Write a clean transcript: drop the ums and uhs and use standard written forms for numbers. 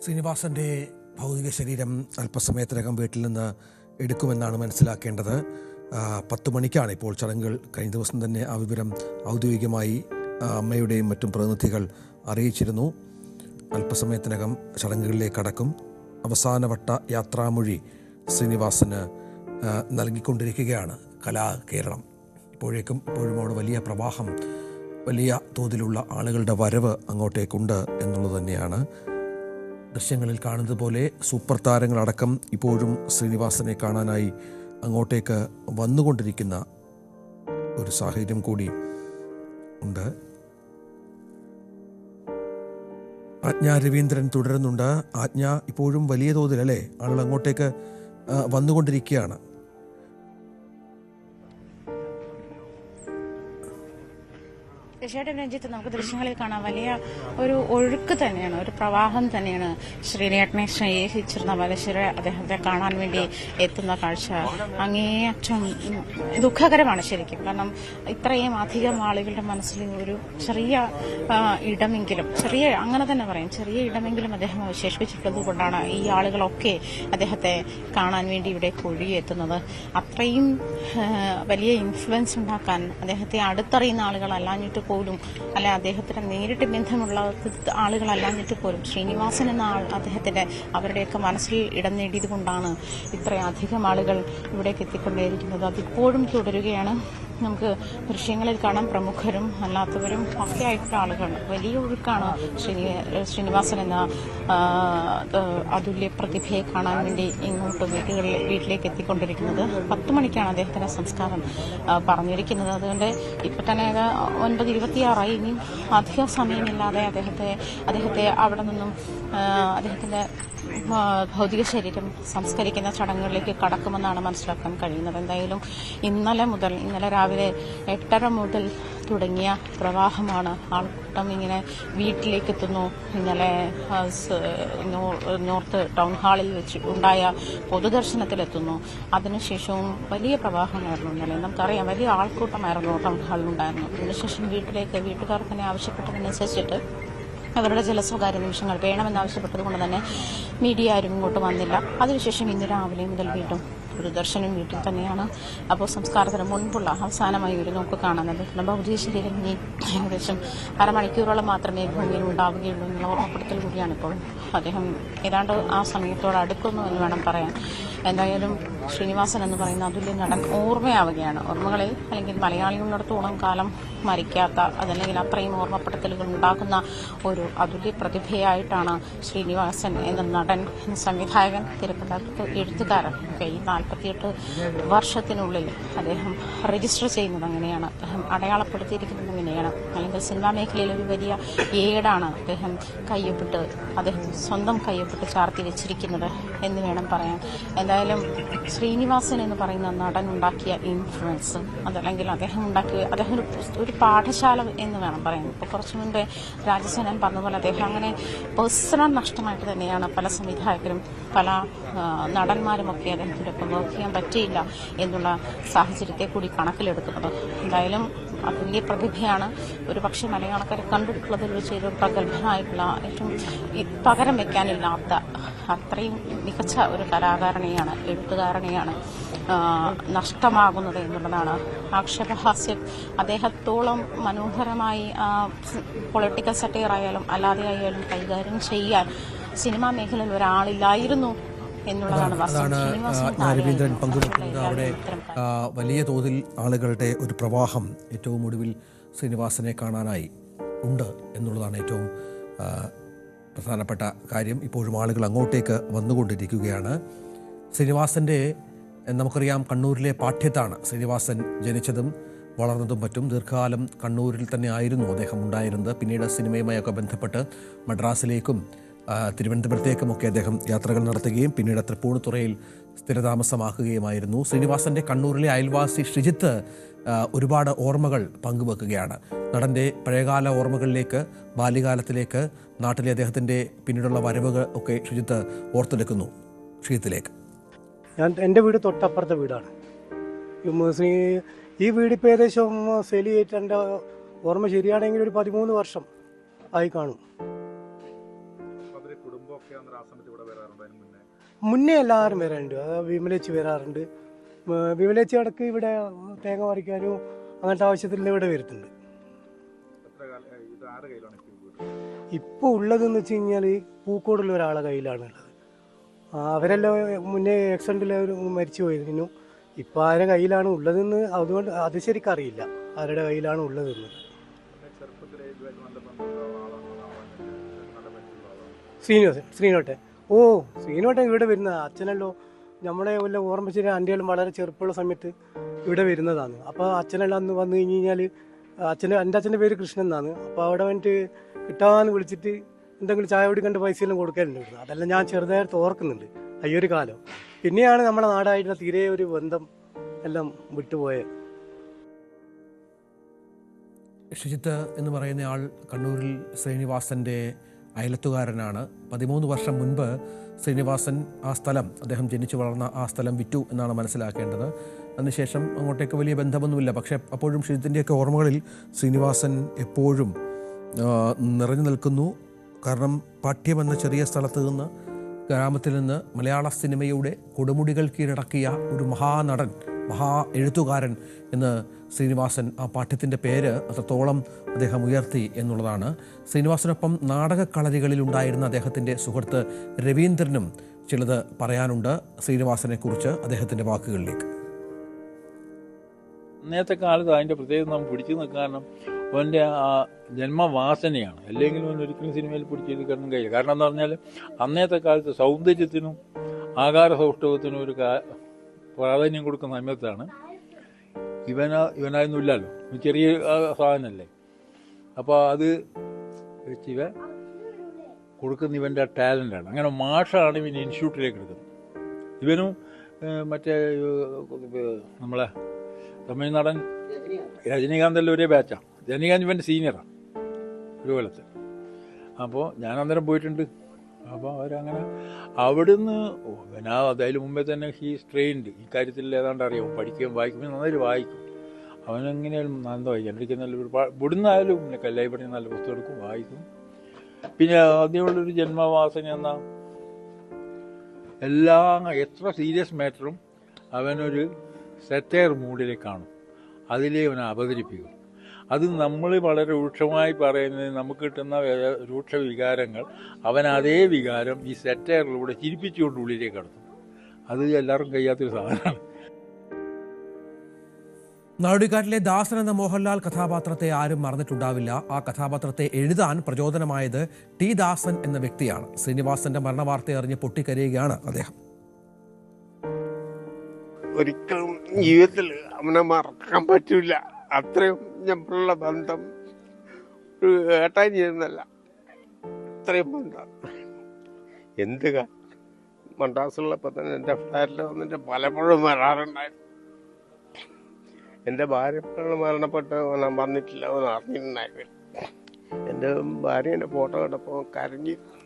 ശ്രീനിവാസൻ്റെ ഭൗതിക ശരീരം അല്പസമയത്തിനകം വീട്ടിൽ നിന്ന് എടുക്കുമെന്നാണ് മനസ്സിലാക്കേണ്ടത്. 10 മണിക്കാണ് ഇപ്പോൾ ചടങ്ങുകൾ. കഴിഞ്ഞ ദിവസം തന്നെ ആ വിവരം ഔദ്യോഗികമായി അമ്മയുടെയും മറ്റും പ്രതിനിധികൾ അറിയിച്ചിരുന്നു. അല്പസമയത്തിനകം ചടങ്ങുകളിലേക്ക് കടക്കും. അവസാനവട്ട യാത്രാമൊഴി ശ്രീനിവാസന് നൽകിക്കൊണ്ടിരിക്കുകയാണ് കലാകേരളം. ഇപ്പോഴും അവിടെ വലിയ പ്രവാഹം, വലിയ തോതിലുള്ള ആളുകളുടെ വരവ് അങ്ങോട്ടേക്കുണ്ട് എന്നുള്ളത് തന്നെയാണ്. ദൃശ്യങ്ങളിൽ കാണുന്നത് പോലെ സൂപ്പർ താരങ്ങളടക്കം ഇപ്പോഴും ശ്രീനിവാസനെ കാണാനായി അങ്ങോട്ടേക്ക് വന്നുകൊണ്ടിരിക്കുന്ന ഒരു സാഹചര്യം കൂടി ഉണ്ട്. ആജ്ഞ രവീന്ദ്രൻ തുടരുന്നുണ്ട്. ആജ്ഞ ഇപ്പോഴും വലിയ തോതിൽ അല്ലേ ആളുകൾ അങ്ങോട്ടേക്ക് വന്നുകൊണ്ടിരിക്കുകയാണ്. തീർച്ചയായിട്ടും രഞ്ജിത്ത്, നമുക്ക് ദൃശ്യങ്ങളിൽ കാണാം വലിയ ഒരു ഒഴുക്ക് തന്നെയാണ്, ഒരു പ്രവാഹം തന്നെയാണ്. ശ്രീനേട്ടനെ സ്നേഹിച്ചിരുന്ന മനുഷ്യരെ അദ്ദേഹത്തെ കാണാൻ വേണ്ടി എത്തുന്ന കാഴ്ച അങ്ങേയറ്റം ദുഃഖകരമാണ് ശരിക്കും. കാരണം ഇത്രയും അധികം ആളുകളുടെ മനസ്സിൽ ഒരു ചെറിയ ഇടമെങ്കിലും, അങ്ങനെ തന്നെ പറയും, ചെറിയ ഇടമെങ്കിലും അദ്ദേഹം അവശേഷിപ്പിച്ചിട്ടുള്ളത് കൊണ്ടാണ് ഈ ആളുകളൊക്കെ അദ്ദേഹത്തെ കാണാൻ വേണ്ടി ഇവിടെ ഒഴുകിയെത്തുന്നത്. അത്രയും വലിയ ഇൻഫ്ലുവൻസ് ഉണ്ടാക്കാൻ അദ്ദേഹത്തെ അടുത്തറിയുന്ന ആളുകളല്ലാഞ്ഞിട്ട് പോലും, അല്ലെ അദ്ദേഹത്തിന് നേരിട്ട് ബന്ധമുള്ള ആളുകളല്ലാഞ്ഞിട്ട് പോലും ശ്രീനിവാസൻ എന്ന അദ്ദേഹത്തിന്റെ അവരുടെയൊക്കെ മനസ്സിൽ ഇടം നേടിയത് കൊണ്ടാണ് ഇത്രയധികം ആളുകൾ ഇവിടേക്ക് എത്തിക്കൊണ്ടേയിരിക്കുന്നത്. അതിപ്പോഴും തുടരുകയാണ്. നമുക്ക് ദൃശ്യങ്ങളിൽ കാണാം പ്രമുഖരും അല്ലാത്തവരും ഒക്കെ ആയിട്ടുള്ള ആളുകൾ. വലിയ ഒഴുക്കാണ് ശ്രീനിവാസൻ എന്ന അതുല്യ പ്രതിഭയെ കാണാൻ വേണ്ടി ഇങ്ങോട്ട് വീട്ടിലേക്ക് എത്തിക്കൊണ്ടിരിക്കുന്നത്. 10 മണിക്കാണ് അദ്ദേഹത്തിന്റെ സംസ്കാരം പറഞ്ഞിരിക്കുന്നത്. അതുകൊണ്ട് ഇപ്പൊ തന്നെ 9:26 ഇനിയും അധികം സമയമില്ലാതെ അദ്ദേഹത്തെ അവിടെ നിന്നും അദ്ദേഹത്തിന്റെ ഭൗതിക ശരീരം സംസ്കരിക്കുന്ന ചടങ്ങുകളിലേക്ക് കടക്കുമെന്നാണ് മനസ്സിലാക്കാൻ കഴിയുന്നത്. എന്തായാലും ഇന്നലെ രാവിലെ 8:30 മുതൽ തുടങ്ങിയ പ്രവാഹമാണ്. ആൾക്കൂട്ടം ഇങ്ങനെ വീട്ടിലേക്ക് എത്തുന്നു. ഇന്നലെ നോർത്ത് ടൗൺ ഹാളിൽ വെച്ച് ഉണ്ടായ പൊതുദർശനത്തിലെത്തുന്നു. അതിനുശേഷവും വലിയ പ്രവാഹമായിരുന്നു ഇന്നലെ. നമുക്കറിയാം, വലിയ ആൾക്കൂട്ടമായിരുന്നു ടൗൺ ഹാളിലുണ്ടായിരുന്നു. അതിനുശേഷം വീട്ടുകാർ തന്നെ ആവശ്യപ്പെട്ടതനുസരിച്ചിട്ട് അവരുടെ ചില സ്വകാര്യ നിമിഷങ്ങൾ വേണമെന്നാവശ്യപ്പെട്ടത് കൊണ്ട് തന്നെ മീഡിയ ആരും ഇങ്ങോട്ട് വന്നില്ല. അതിനുശേഷം ഇന്ന് രാവിലെ മുതൽ വീണ്ടും ദർശനം വീട്ടിൽ തന്നെയാണ്. അപ്പോൾ സംസ്കാരത്തിന് മുൻപുള്ള അവസാനമായി ഒരു നോക്ക് കാണുന്നത് ഭൗതിക ശരീരം ഇനി ഏകദേശം അരമണിക്കൂറോളം മാത്രമേ ഭൂമിയിൽ ഉണ്ടാവുകയുള്ളൂ എന്നുള്ള ഓർമ്മപ്പെടുത്തൽ കൂടിയാണ് ഇപ്പോൾ. അദ്ദേഹം ഏതാണ്ട് ആ സമയത്തോട് അടുക്കുന്നു എന്ന് വേണം പറയാൻ. എന്തായാലും ശ്രീനിവാസൻ എന്ന് പറയുന്ന അതുല്യ നടൻ ഓർമ്മയാവുകയാണ്. ഓർമ്മകളിൽ അല്ലെങ്കിൽ മലയാളികളിടത്തോളം കാലം മരിക്കാത്ത, അതല്ലെങ്കിൽ അത്രയും ഓർമ്മപ്പെടുത്തലുകൾ ഉണ്ടാക്കുന്ന ഒരു അതുല്യ പ്രതിഭയായിട്ടാണ് ശ്രീനിവാസൻ എന്ന നടൻ, സംവിധായകൻ, തിരക്കഥാകൃത്ത്, എഴുത്തുകാരൻ ഒക്കെ ഈ 48 വർഷത്തിനുള്ളിൽ അദ്ദേഹം രജിസ്റ്റർ ചെയ്യുന്നത് അങ്ങനെയാണ്, അദ്ദേഹം അടയാളപ്പെടുത്തിയിരിക്കുന്നത് അങ്ങനെയാണ്. അല്ലെങ്കിൽ സിനിമാ മേഖലയിൽ ഒരു വലിയ ഏടാണ് അദ്ദേഹം സ്വന്തം കയ്യൊപ്പിട്ട് ചാർത്തി വെച്ചിരിക്കുന്നത് എന്ന് വേണം പറയാൻ. എന്തായാലും ശ്രീനിവാസൻ എന്ന് പറയുന്ന നടൻ ഉണ്ടാക്കിയ ഇൻഫ്ലുവൻസ്, അതല്ലെങ്കിൽ അദ്ദേഹം ഒരു പാഠശാല എന്ന് വേണം പറയാൻ. ഇപ്പോൾ കുറച്ചു മുൻപേ രാജസേനൻ പറഞ്ഞതുപോലെ അദ്ദേഹം അങ്ങനെ പേഴ്സണൽ നഷ്ടമായിട്ട് തന്നെയാണ് പല സംവിധായകരും പല നടന്മാരുമൊക്കെ അദ്ദേഹത്തിൻ്റെ ഒപ്പം വർക്ക് ചെയ്യാൻ പറ്റിയില്ല എന്നുള്ള സാഹചര്യത്തെ കൂടി കണക്കിലെടുക്കുന്നത്. എന്തായാലും അതുല്യ പ്രതിഭയാണ്. ഒരു പക്ഷേ മലയാളക്കാരെ കണ്ടിട്ടുള്ളതിൽ വെച്ച് ഒരു പ്രഗത്ഭനായിട്ടുള്ള, ഏറ്റവും പകരം വെക്കാനില്ലാത്ത അത്രയും മികച്ച ഒരു കലാകാരനെയാണ്, എഴുത്തുകാരനെയാണ് നഷ്ടമാകുന്നത് എന്നുള്ളതാണ് ആക്ഷേപഹാസ്യം. അദ്ദേഹത്തോളം മനോഹരമായി പൊളിറ്റിക്കൽ സറ്റയർ ആയാലും അല്ലാതെ ആയാലും കൈകാര്യം ചെയ്യാൻ സിനിമാ മേഖലയിൽ ഒരാളില്ലായിരുന്നു എന്നുള്ളതാണ് രവീന്ദ്രൻ പങ്കുവെക്കുന്നത്. അവിടെ വലിയ തോതിൽ ആളുകളുടെ ഒരു പ്രവാഹം ഏറ്റവും ഒടുവിൽ ശ്രീനിവാസനെ കാണാനായി ഉണ്ട് എന്നുള്ളതാണ് ഏറ്റവും പ്രധാനപ്പെട്ട കാര്യം. ഇപ്പോഴും ആളുകൾ അങ്ങോട്ടേക്ക് വന്നുകൊണ്ടിരിക്കുകയാണ്. ശ്രീനിവാസൻ്റെ നമുക്കറിയാം കണ്ണൂരിലെ പാഠ്യത്താണ് ശ്രീനിവാസൻ ജനിച്ചതും വളർന്നതും മറ്റും. ദീർഘകാലം കണ്ണൂരിൽ തന്നെ ആയിരുന്നു അദ്ദേഹം ഉണ്ടായിരുന്നത്. പിന്നീട് സിനിമയുമായൊക്കെ ബന്ധപ്പെട്ട് മദ്രാസിലേക്കും തിരുവനന്തപുരത്തേക്കുമൊക്കെ അദ്ദേഹം യാത്രകൾ നടത്തുകയും പിന്നീട് തൃപ്പൂണിത്തുറയിൽ സ്ഥിരതാമസമാക്കുകയുമായിരുന്നു. ശ്രീനിവാസൻ്റെ കണ്ണൂരിലെ അയൽവാസി ഷിജിത്ത് ഒരുപാട് ഓർമ്മകൾ പങ്കുവെക്കുകയാണ്. നടൻ്റെ പഴയകാല ഓർമ്മകളിലേക്ക്, ബാല്യകാലത്തിലേക്ക്, നാട്ടിലെ അദ്ദേഹത്തിൻ്റെ പിന്നീടുള്ള വരവുകൾ ഒക്കെ ഷിജിത്ത് ഓർത്തെടുക്കുന്നു. ഷിജിത്തിലേക്ക്. എൻ്റെ വീട് തൊട്ടപ്പുറത്തെ വീടാണ്. ഈ വീട് ഇപ്പോൾ ഏകദേശം സെയിൽ ചെയ്തിട്ട് എൻ്റെ ഓർമ്മ ശരിയാണെങ്കിൽ ഒരു 13 വർഷം ആയി കാണും. മുന്നേ എല്ലാവരും വരാറുണ്ട്. വിമലേച്ചി വരാറുണ്ട്. വിമലേച്ചി ഇടയ്ക്ക് ഇവിടെ തേങ്ങ പറിക്കാനും അങ്ങനത്തെ ആവശ്യത്തിൽ ഇവിടെ വരുന്നുണ്ട്. ഇപ്പോൾ ഉള്ളതെന്ന് വെച്ച് കഴിഞ്ഞാൽ പൂക്കോടുള്ള ഒരാളെ കയ്യിലാണ് ഉള്ളത്. അവരെല്ലാം മുന്നേ ആക്സിഡൻറ്റിൽ മരിച്ചു പോയിരുന്നു. ഇപ്പോൾ ആരുടെ കയ്യിലാണ് ഉള്ളതെന്ന് അതുകൊണ്ട് അത് ശരിക്കും അറിയില്ല ആരുടെ കയ്യിലാണ് ഉള്ളതെന്ന്. ശ്രീനോട്ടെ ശ്രീനോട്ടെ ഇവിടെ വരുന്നത് അച്ഛനല്ലോ നമ്മളെ വല്ല ഓർമ്മിച്ചിട്ട് അൻ്റെയെല്ലാം വളരെ ചെറുപ്പമുള്ള സമയത്ത് ഇവിടെ വരുന്നതാണ്. അപ്പോൾ അച്ഛനെല്ലാം അന്ന് വന്നു കഴിഞ്ഞ് കഴിഞ്ഞാൽ എൻ്റെ അച്ഛൻ്റെ പേര് കൃഷ്ണൻ എന്നാണ്. അപ്പോൾ അവിടെ വന്നിട്ട് കിട്ടാന്ന് വിളിച്ചിട്ട് എന്തെങ്കിലും ചായ കുടിക്കേണ്ട പൈസയെല്ലാം കൊടുക്കാറുണ്ട് ഇവിടുന്ന്. അതെല്ലാം ഞാൻ ചെറുതായിട്ട് ഓർക്കുന്നുണ്ട് അയ്യൊരു കാലം. പിന്നെയാണ് നമ്മുടെ നാടായിട്ടുള്ള തീരെ ഒരു ബന്ധം എല്ലാം വിട്ടുപോയത്. ഷിജിത്ത് എന്ന് പറയുന്നയാൾ കണ്ണൂരിൽ ശ്രീനിവാസൻ്റെ അയലത്തുകാരനാണ്. 13 വർഷം മുൻപ് ശ്രീനിവാസൻ ആ സ്ഥലം, അദ്ദേഹം ജനിച്ചു വളർന്ന ആ സ്ഥലം വിറ്റു എന്നാണ് മനസ്സിലാക്കേണ്ടത്. അതിനുശേഷം അങ്ങോട്ടേക്ക് വലിയ ബന്ധമൊന്നുമില്ല. പക്ഷേ അപ്പോഴും ഷിജിത്തിൻ്റെയൊക്കെ ഓർമ്മകളിൽ ശ്രീനിവാസൻ എപ്പോഴും നിറഞ്ഞു നിൽക്കുന്നു. കാരണം പാട്യം എന്ന ചെറിയ സ്ഥലത്ത് നിന്ന്, ഗ്രാമത്തിൽ നിന്ന് മലയാള സിനിമയുടെ കൊടുമുടികൾ കീഴടക്കിയ ഒരു മഹാനടൻ, മഹാ എഴുത്തുകാരൻ എന്ന് ശ്രീനിവാസൻ, ആ പാഠ്യത്തിൻ്റെ പേര് അത്രത്തോളം അദ്ദേഹം ഉയർത്തി എന്നുള്ളതാണ്. ശ്രീനിവാസനൊപ്പം നാടകക്കളരികളിൽ ഉണ്ടായിരുന്ന അദ്ദേഹത്തിൻ്റെ സുഹൃത്ത് രവീന്ദ്രനും ചിലത് പറയാനുണ്ട് ശ്രീനിവാസനെ കുറിച്ച്. അദ്ദേഹത്തിൻ്റെ വാക്കുകളിലേക്ക്. അന്നത്തെ കാലത്ത് അതിൻ്റെ പ്രത്യേകത നാം പിടിച്ചു നിൽക്കാൻ കാരണം അവൻ്റെ ആ ജന്മവാസനയാണ്. അല്ലെങ്കിലും അവൻ ഒരിക്കലും സിനിമയിൽ പിടിച്ചെടുക്കാനും കഴിയില്ല. കാരണം എന്താ പറഞ്ഞാൽ അന്നത്തെ കാലത്ത് സൗന്ദര്യത്തിനും ആകാര സൗഷ്ഠവത്തിനും ഒരു പ്രാധാന്യം കൊടുക്കുന്ന സമയത്താണ് ഇവനായൊന്നും ഇല്ലല്ലോ, ചെറിയ സാധനമല്ലേ. അപ്പോൾ അത് വെച്ച് ഇവ കൊടുക്കുന്ന ഇവൻ്റെ ടാലൻ്റാണ്. അങ്ങനെ മാഷാണ് ഇവൻ ഇൻസ്റ്റിറ്റ്യൂട്ടിലേക്ക് എടുക്കുന്നത്. ഇവനും മറ്റേ നമ്മളെ തമിഴ്നാടൻ രജനീകാന്തെല്ലാം ഒരേ ബാച്ചാണ്. രജനീകാന്ത് ഇവൻ്റെ സീനിയറാണ് ഒരു കൊല്ലത്ത്. അപ്പോൾ ഞാൻ അന്നേരം പോയിട്ടുണ്ട്. അപ്പോൾ അവരങ്ങനെ അവിടുന്ന് അതിന് മുമ്പേ തന്നെ ഹീസ് ട്രെയിൻഡ് ഈ കാര്യത്തിൽ ഏതാണ്ട് അറിയാം. പഠിക്കുകയും വായിക്കുമ്പോൾ നന്നായി വായിക്കും. അവനെങ്ങനെയാലും നന്നായി വായിക്കും. എനിക്ക് നല്ല ഇവിടുന്നായാലും ലൈബ്രറി നല്ല പുസ്തകം എടുക്കും, വായിക്കും. പിന്നെ ആദ്യമുള്ളൊരു ജന്മവാസന എന്നാ എത്ര സീരിയസ് മാറ്ററും അവനൊരു സെറ്റയർ മൂഡിലേക്ക് കാണും, അതിലേ അവനെ അവതരിപ്പിക്കും. അത് നമ്മൾ വളരെ രൂക്ഷമായി പറയുന്നത് നമുക്ക് കിട്ടുന്ന രൂക്ഷ വികാരങ്ങൾ അവൻ അതേ വികാരം ഈ സെറ്റയറിലൂടെ ചിരിപ്പിച്ചുകൊണ്ട് ഉള്ളിലേക്ക് കടത്തും. അത് എല്ലാവർക്കും കഴിയാത്തൊരു സാധനമാണ്. നാടോടിക്കാറ്റിലെ ദാസൻ എന്ന മോഹൻലാൽ കഥാപാത്രത്തെ ആരും മറന്നിട്ടുണ്ടാവില്ല. ആ കഥാപാത്രത്തെ എഴുതാൻ പ്രചോദനമായത് ടി ദാസൻ എന്ന വ്യക്തിയാണ്. ശ്രീനിവാസന്റെ മരണവാർത്ത അറിഞ്ഞ് പൊട്ടിക്കരയുകയാണ് അദ്ദേഹം. ഒരിക്കലും ജീവിതത്തിൽ അവനെ മറക്കാൻ പറ്റില്ല. അത്രയും ഞമ്മളുള്ള ബന്ധം ഒരു ഏട്ടായി ചെയ്യുന്നല്ല, അത്രയും ബന്ധം. എന്ത് മദ്രാസിലുള്ളപ്പോൾ തന്നെ എൻ്റെ ഫ്ലാറ്റിൽ വന്നിട്ട് പലപ്പോഴും വരാറുണ്ടായിരുന്നു. എൻ്റെ ഭാര്യ മരണപ്പെട്ട് ഞാൻ വന്നിട്ടില്ല, അവൻ അറിഞ്ഞിട്ടുണ്ടായിരുന്നു. എൻ്റെ ഭാര്യ എൻ്റെ ഫോട്ടോ കണ്ടപ്പോൾ കരഞ്ഞിരുന്നു.